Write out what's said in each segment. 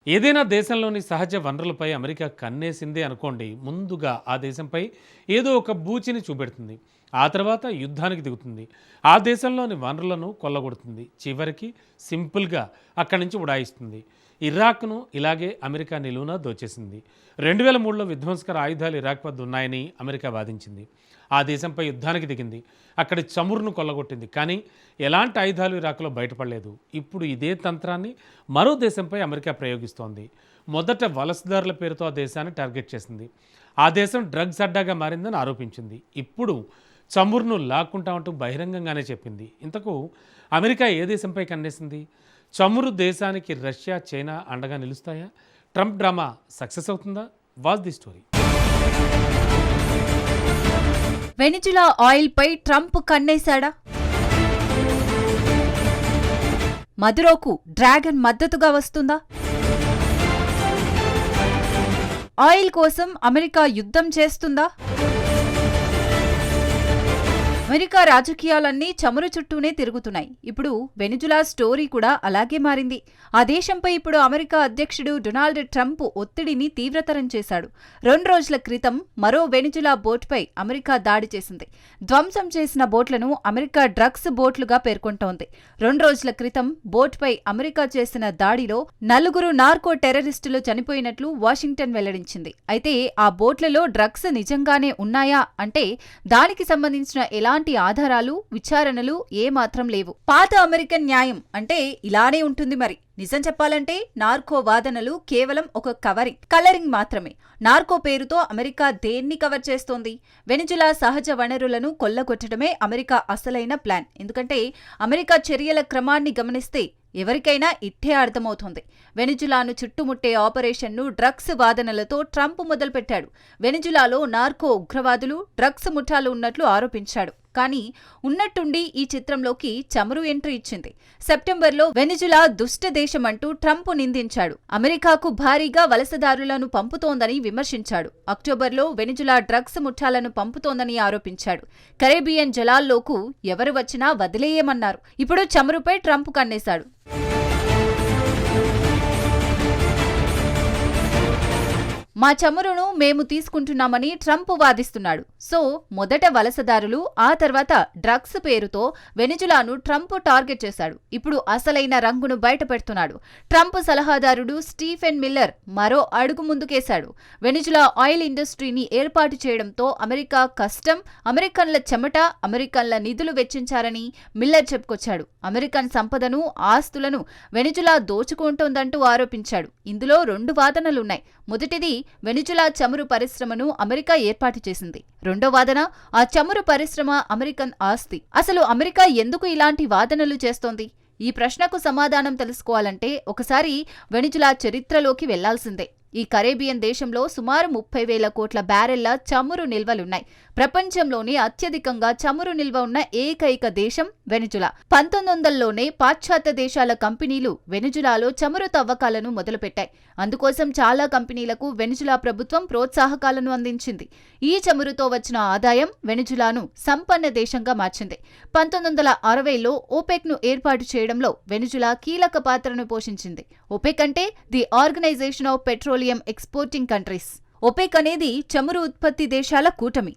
ఏదైనా దేశంలోని సహజ వనరులపై అమెరికా కన్నేసిందే అనుకోండి, ముందుగా ఆ దేశంపై ఏదో ఒక బూచిని చూపెడుతుంది. ఆ తర్వాత యుద్ధానికి దిగుతుంది. ఆ దేశంలోని వనరులను కొల్లగొడుతుంది. చివరికి సింపుల్గా అక్కడి నుంచి ఉడాయిస్తుంది. ఇరాక్ను ఇలాగే అమెరికా నిలువున దోచేసింది. 2003లో విధ్వంసకర ఆయుధాలు ఇరాక్ వద్ద ఉన్నాయని అమెరికా వాదించింది. ఆ దేశంపై యుద్ధానికి దిగింది. అక్కడి చమురును కొల్లగొట్టింది. కానీ ఎలాంటి ఆయుధాలు ఇరాక్లో బయటపడలేదు. ఇప్పుడు ఇదే తంత్రాన్ని మరో దేశంపై అమెరికా ప్రయోగిస్తోంది. మొదట వలసదారుల పేరుతో ఆ దేశాన్ని టార్గెట్ చేసింది. ఆ దేశం డ్రగ్స్ అడ్డాగా మారిందని ఆరోపించింది. ఇప్పుడు చమురును లాక్కుంటామంటూ బహిరంగంగానే చెప్పింది. ఇంతకు అమెరికా ఏ దేశంపై కన్నేసింది? చమురు దేశానికి రష్యా, చైనా అండగా నిలుస్తాయా? ట్రంప్ డ్రామా సక్సెస్ అవుతుందా? Watch the story. Venezuela oil పై ట్రంప్ కన్నేశాడా? మదురోకు డ్రాగన్ మద్దతుగా వస్తుందా? ఆయిల్ కోసం అమెరికా యుద్ధం చేస్తుందా? అమెరికా రాజకీయాలన్నీ చమురు చుట్టూనే తిరుగుతున్నాయి. ఇప్పుడు వెనిజులా స్టోరీ కూడా అలాగే మారింది. ఆ దేశంపై ఇప్పుడు అమెరికా అధ్యక్షుడు డొనాల్డ్ ట్రంప్ ఒత్తిడిని తీవ్రతరం చేశాడు. 2 రోజుల క్రితం మరో వెనిజులా బోట్పై అమెరికా దాడి చేసింది. ధ్వంసం చేసిన బోట్లను అమెరికా డ్రగ్స్ బోట్లుగా పేర్కొంటోంది. 2 రోజుల క్రితం బోట్పై అమెరికా చేసిన దాడిలో 4 నార్కో టెర్రరిస్టులు చనిపోయినట్లు వాషింగ్టన్ వెల్లడించింది. అయితే ఆ బోట్లలో డ్రగ్స్ నిజంగానే ఉన్నాయా అంటే దానికి సంబంధించిన ఎలాంటి ఆధారాలు, విచారణలు ఏమాత్రం లేవు. పాత అమెరికన్ న్యాయం అంటే ఇలానే ఉంటుంది మరి. నిజం చెప్పాలంటే నార్కో వాదనలు కేవలం ఒక కలరింగ్ మాత్రమే. నార్కో పేరుతో అమెరికా దేన్ని కవర్ చేస్తోంది? వెనిజులా సహజ వనరులను కొల్లగొట్టడమే అమెరికా అసలైన ప్లాన్. ఎందుకంటే అమెరికా చర్యల క్రమాన్ని గమనిస్తే ఎవరికైనా ఇట్టే అర్థమవుతోంది. వెనిజులాను చుట్టుముట్టే ఆపరేషన్ను డ్రగ్స్ వాదనలతో ట్రంప్ మొదలుపెట్టాడు. వెనిజులాలో నార్కో ఉగ్రవాదులు, డ్రగ్స్ ముఠాలు ఉన్నట్లు ఆరోపించాడు. కానీ ఉన్నట్టుండి ఈ చిత్రంలోకి చమురు ఎంట్రీ ఇచ్చింది. సెప్టెంబర్లో వెనిజులా దుష్ట దేశమంటూ ట్రంప్ నిందించాడు. అమెరికాకు భారీగా వలసదారులను పంపుతోందని విమర్శించాడు. అక్టోబర్లో వెనిజులా డ్రగ్స్ ముఠాలను పంపుతోందని ఆరోపించాడు. కరేబియన్ జలాల్లోకు ఎవరు వచ్చినా వదిలేయమన్నారు. ఇప్పుడు చమురుపై ట్రంప్ కన్నేశాడు. మా చమురును మేము తీసుకుంటున్నామని ట్రంప్ వాదిస్తున్నాడు. సో మొదట వలసదారులు, ఆ తర్వాత డ్రగ్స్ పేరుతో వెనిజులాను ట్రంప్ టార్గెట్ చేశాడు. ఇప్పుడు అసలైన రంగును బయటపెడుతున్నాడు. ట్రంప్ సలహాదారుడు స్టీఫెన్ మిల్లర్ మరో అడుగు ముందుకేశాడు. వెనిజులా ఆయిల్ ఇండస్ట్రీని ఏర్పాటు చేయడంతో అమెరికా కష్టం, అమెరికన్ల చెమట, అమెరికన్ల నిధులు వెచ్చించారని మిల్లర్ చెప్పుకొచ్చాడు. అమెరికన్ సంపదను, ఆస్తులను వెనిజులా దోచుకుంటోందంటూ ఆరోపించాడు. ఇందులో 2 వాదనలున్నాయి. మొదటిది, వెనిజులా చమురు పరిశ్రమను అమెరికా ఏర్పాటు చేసింది. రెండో వాదన, ఆ చమురు పరిశ్రమ అమెరికన్ ఆస్తి. అసలు అమెరికా ఎందుకు ఇలాంటి వాదనలు చేస్తోంది? ఈ ప్రశ్నకు సమాధానం తెలుసుకోవాలంటే ఒకసారి వెనిజులా చరిత్రలోకి వెళ్లాల్సిందే. ఈ కరేబియన్ దేశంలో సుమారు 30,000 కోట్ల బ్యారెళ్ల చమురు నిల్వలున్నాయి. ప్రపంచంలోనే అత్యధికంగా చమురు నిల్వ ఉన్న ఏకైక దేశం వెనిజులా. 1900లోనే పాశ్చాత్య దేశాల కంపెనీలు వెనిజులాలో చమురు తవ్వకాలను మొదలుపెట్టాయి. అందుకోసం చాలా కంపెనీలకు వెనిజులా ప్రభుత్వం ప్రోత్సాహకాలను అందించింది. ఈ చమురుతో వచ్చిన ఆదాయం వెనిజులాను సంపన్న దేశంగా మార్చింది. 1960లో ఓపెక్ను ఏర్పాటు చేయడంలో వెనిజులా కీలక పాత్రను పోషించింది. ఓపెక్ అంటే the organization of petroleum exporting countries. OPEC అనేది చమురు ఉత్పత్తి దేశాల కూటమి.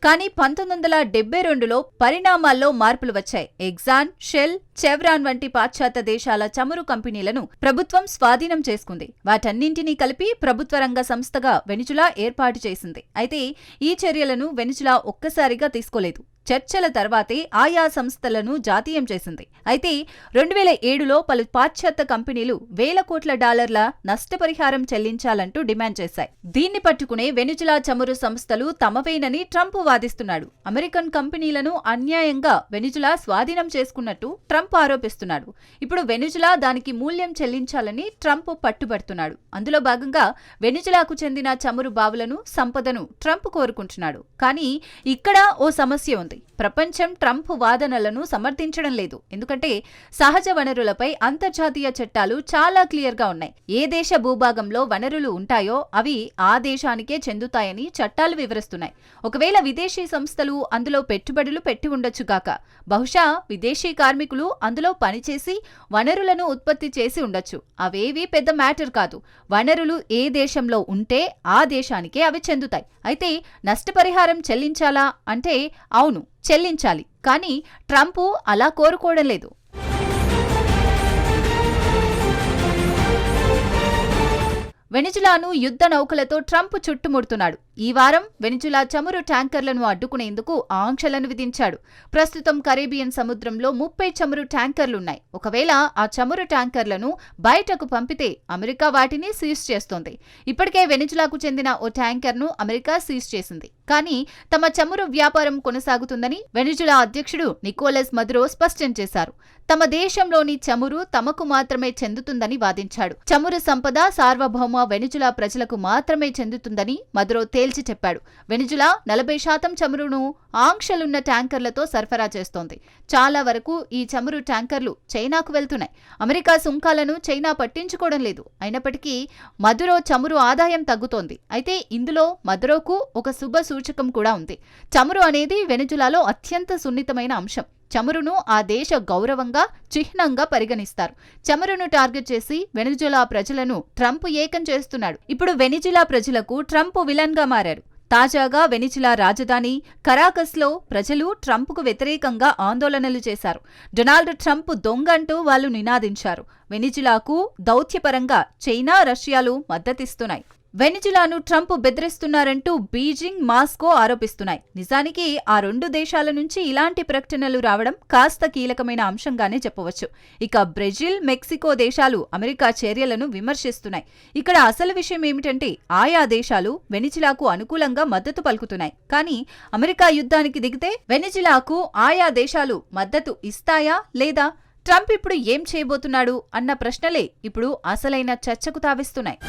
కానీ 1972లో పరిణామాల్లో మార్పులు వచ్చాయి. ఎగ్జాన్, షెల్, చెవ్రాన్ వంటి పాశ్చాత్య దేశాల చమురు కంపెనీలను ప్రభుత్వం స్వాధీనం చేసుకుంది. వాటన్నింటినీ కలిపి ప్రభుత్వ రంగ సంస్థగా వెనిజులా ఏర్పాటు చేసింది. అయితే ఈ చర్యలను వెనిజులా ఒక్కసారిగా తీసుకోలేదు. చర్చల తర్వాతే ఆయా సంస్థలను జాతీయం చేసింది. అయితే 2007లో పలు పాశ్చాత్య కంపెనీలు $1,000 కోట్ల నష్టపరిహారం చెల్లించాలంటూ డిమాండ్ చేశాయి. దీన్ని పట్టుకునే వెనిజులా చమురు సంస్థలు తమవేనని ట్రంప్ వాదిస్తున్నాడు. అమెరికన్ కంపెనీలను అన్యాయంగా వెనిజులా స్వాధీనం చేసుకున్నట్టు ట్రంప్ ఆరోపిస్తున్నాడు. ఇప్పుడు వెనిజులా దానికి మూల్యం చెల్లించాలని ట్రంప్ పట్టుబడుతున్నాడు. అందులో భాగంగా వెనిజులాకు చెందిన చమురు బావులను, సంపదను ట్రంప్ కోరుకుంటున్నాడు. కానీ ఇక్కడ ఓ సమస్య ఉంది. చెబుతోంది. ప్రపంచం ట్రంప్ వాదనలను సమర్థించడం లేదు. ఎందుకంటే సహజ వనరులపై అంతర్జాతీయ చట్టాలు చాలా క్లియర్గా ఉన్నాయి. ఏ దేశ భూభాగంలో వనరులు ఉంటాయో అవి ఆ దేశానికే చెందుతాయని చట్టాలు వివరిస్తున్నాయి. ఒకవేళ విదేశీ సంస్థలు అందులో పెట్టుబడులు పెట్టి ఉండొచ్చుగాక. బహుశా విదేశీ కార్మికులు అందులో పనిచేసి వనరులను ఉత్పత్తి చేసి ఉండొచ్చు. అవేవీ పెద్ద మ్యాటర్ కాదు. వనరులు ఏ దేశంలో ఉంటే ఆ దేశానికే అవి చెందుతాయి. అయితే నష్టపరిహారం చెల్లించాలా అంటే అవును, చెల్లించాలి. కానీ ట్రంప్ అలా కోరుకోవడం లేదు. వెనిజులాను యుద్ధ నౌకలతో ట్రంప్ చుట్టుముడుతున్నాడు. ఈ వారం వెనిజులా చమురు ట్యాంకర్లను అడ్డుకునేందుకు ఆంక్షలను విధించాడు. ప్రస్తుతం కరేబియన్ సముద్రంలో 30 చమురు ట్యాంకర్లున్నాయి. ఒకవేళ ఆ చమురు ట్యాంకర్లను బయటకు పంపితే అమెరికా వాటిని సీజ్ చేస్తోంది. ఇప్పటికే వెనిజులాకు చెందిన ఓ ట్యాంకర్ను అమెరికా సీజ్ చేసింది. కానీ తమ చమురు వ్యాపారం కొనసాగుతుందని వెనిజులా అధ్యక్షుడు నికోలస్ మదురో స్పష్టం చేశారు. తమ దేశంలోని చమురు తమకు మాత్రమే చెందుతుందని వాదించాడు. చమురు సంపద సార్వభౌమ వెనిజులా ప్రజలకు మాత్రమే చెందుతుందని మదురో తేల్చి చెప్పాడు. వెనిజులా 40% చమురును ఆంక్షలున్న ట్యాంకర్లతో సరఫరా చేస్తోంది. చాలా వరకు ఈ చమురు ట్యాంకర్లు చైనాకు వెళ్తున్నాయి. అమెరికా సుంకాలను చైనా పట్టించుకోవడం లేదు. అయినప్పటికీ మదురో చమురు ఆదాయం తగ్గుతోంది. అయితే ఇందులో మదురోకు ఒక శుభ సూచకం కూడా ఉంది. చమురు అనేది వెనిజులాలో అత్యంత సున్నితమైన అంశం. చమురును ఆ దేశ గౌరవంగా, చిహ్నంగా పరిగణిస్తారు. చమురును టార్గెట్ చేసి వెనిజులా ప్రజలను ట్రంప్ ఏకం చేస్తున్నాడు. ఇప్పుడు వెనిజులా ప్రజలకు ట్రంప్ విలన్ గా మారారు. తాజాగా వెనిజులా రాజధాని కరాకస్లో ప్రజలు ట్రంప్కు వ్యతిరేకంగా ఆందోళనలు చేశారు. డొనాల్డ్ ట్రంప్ దొంగ అంటూ వాళ్ళు నినాదించారు. వెనిజులాకు దౌత్యపరంగా చైనా, రష్యాలు మద్దతిస్తున్నాయి. వెనిజులాను ట్రంప్ బెదిరిస్తున్నారంటూ బీజింగ్, మాస్కో ఆరోపిస్తున్నాయి. నిజానికి ఆ 2 దేశాల నుంచి ఇలాంటి ప్రకటనలు రావడం కాస్త కీలకమైన అంశంగానే చెప్పవచ్చు. ఇక బ్రెజిల్, మెక్సికో దేశాలు అమెరికా చర్యలను విమర్శిస్తున్నాయి. ఇక్కడ అసలు విషయం ఏమిటంటే ఆయా దేశాలు వెనిజులాకు అనుకూలంగా మద్దతు పలుకుతున్నాయి. కానీ అమెరికా యుద్ధానికి దిగితే వెనిజులాకు ఆయా దేశాలు మద్దతు ఇస్తాయా లేదా? ట్రంప్ ఇప్పుడు ఏం చేయబోతున్నాడు అన్న ప్రశ్నలే ఇప్పుడు అసలైన చర్చకు తావిస్తున్నాయి.